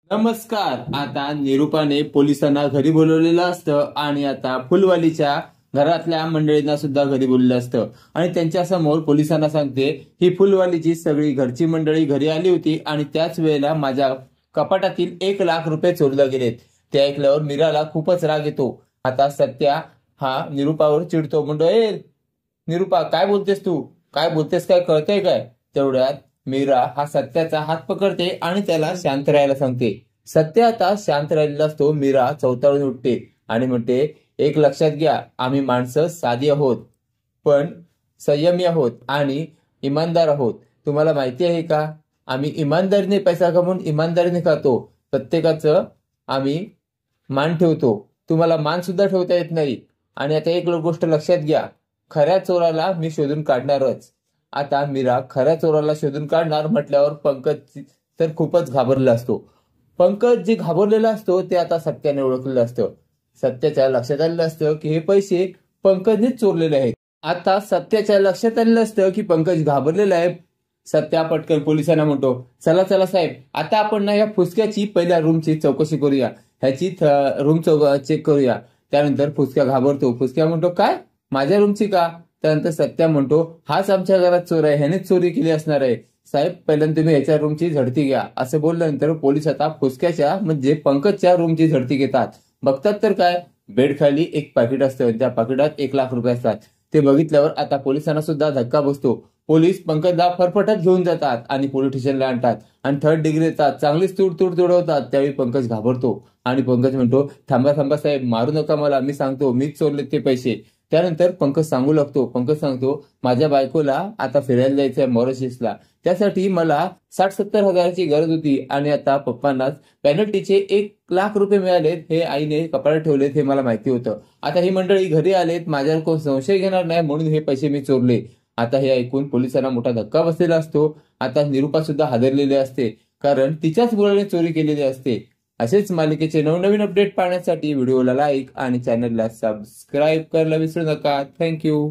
नमस्कार. आता निरूपाने पोलिसांना घरी बोलवलेलं असतं आणि आता फुलवालीच्या घरातल्या मंडळींना सुद्धा घरी बोललेलं असतं आणि त्यांच्या समोर पोलिसांना सांगते ही फुलवालीची सगळी घरची मंडळी घरी आली होती आणि त्याच वेळेला माझ्या कपाटातील 1,00,000 रुपये चोरले गेलेत. ते ऐकल्यावर मीराला खूपच राग येतो. आता सत्या हा निरूपावर चिडतो, म्हणतो ए निरूपा, काय बोलतेस तू? काय बोलतेस, काय कळतंय काय? तेवढ्यात मीरा हा सत्याचा हात पकडते आणि त्याला शांत राहायला सांगते. सत्य आता शांत राहिलेला असतो. मीरा चवताळून उठते आणि म्हणते, एक लक्षात घ्या, आम्ही माणसं साधी आहोत पण संयमी आहोत आणि इमानदार आहोत. तुम्हाला माहिती आहे का, आम्ही इमानदारीने पैसा कमवून इमानदारीने खातो. प्रत्येकाचं आम्ही मान ठेवतो. तुम्हाला मान सुद्धा ठेवता येत नाही. आणि आता एक गोष्ट लक्षात घ्या, खऱ्या चोराला मी शोधून काढणारच. आता मीरा खऱ्या चोराला शोधून काढणार म्हटल्यावर पंकज तर खूपच घाबरलेला असतो. पंकज जे घाबरलेला असतो ते आता सत्याने ओळखलेलं असतं. सत्याच्या लक्षात आलेलं असतं की हे पैसे पंकजनेच चोरलेले आहेत. आता सत्याच्या लक्षात आलेलं असतं की पंकज घाबरलेला आहे. सत्या पटकन पोलिसांना म्हणतो, चला चला साहेब, आता आपण ना या फुसक्याची पहिल्या रूमची चौकशी करूया, ह्याची रूम चेक करूया. त्यानंतर फुसक्या घाबरतो. फुसक्या म्हणतो, काय माझ्या रूमची का? त्यानंतर सत्या म्हणतो, हाच आमच्या घरात चोर आहे, ह्यानेच चोरी केली असणार आहे. साहेब, पहिल्यांदा तुम्ही ह्याच्या रूमची झडती घ्या. असं बोलल्यानंतर पोलीस आता फुसक्याच्या म्हणजे पंकजच्या रूमची झडती घेतात. बघतात तर काय, बेड खाली एक पाकिट असतं. त्या पाकिटात 1,00,000 रुपये असतात. ते बघितल्यावर आता पोलिसांना सुद्धा धक्का बसतो. पोलीस पंकजला फरफटत घेऊन जातात आणि पोलीस स्टेशनला आणतात आणि 3rd डिग्री देतात. चांगलीच तूड उडवतात. त्यावेळी पंकज घाबरतो आणि पंकज म्हणतो, थांबा थांबा साहेब, मारू नका मला, मी सांगतो मीच चोरले ते पैसे. त्यानंतर पंकज सांगू लागतो. पंकज सांगतो, माझ्या बायकोला आता फिरायला जायचंय मॉरिशसला, त्यासाठी मला 60-70 हजाराची गरज होती आणि आता पप्पांनाच पेनल्टीचे 1,00,000 रुपये मिळालेत. हे आईने कपाळात ठेवलेत, हे मला माहिती होतं. आता ही मंडळी घरी आलेत, माझ्यावर कोण संशय घेणार नाही म्हणून हे पैसे मी चोरले. आता हे ऐकून पोलिसांना मोठा धक्का बसलेला असतो. आता निरूपा सुद्धा हादरलेली असते, कारण तिच्याच मुलाने चोरी केलेली असते. असेच मालिकेचे नवनवीन अपडेट पाहण्यासाठी व्हिडिओला लाईक आणि चॅनलला सबस्क्राईब करायला विसरू नका. थँक्यू.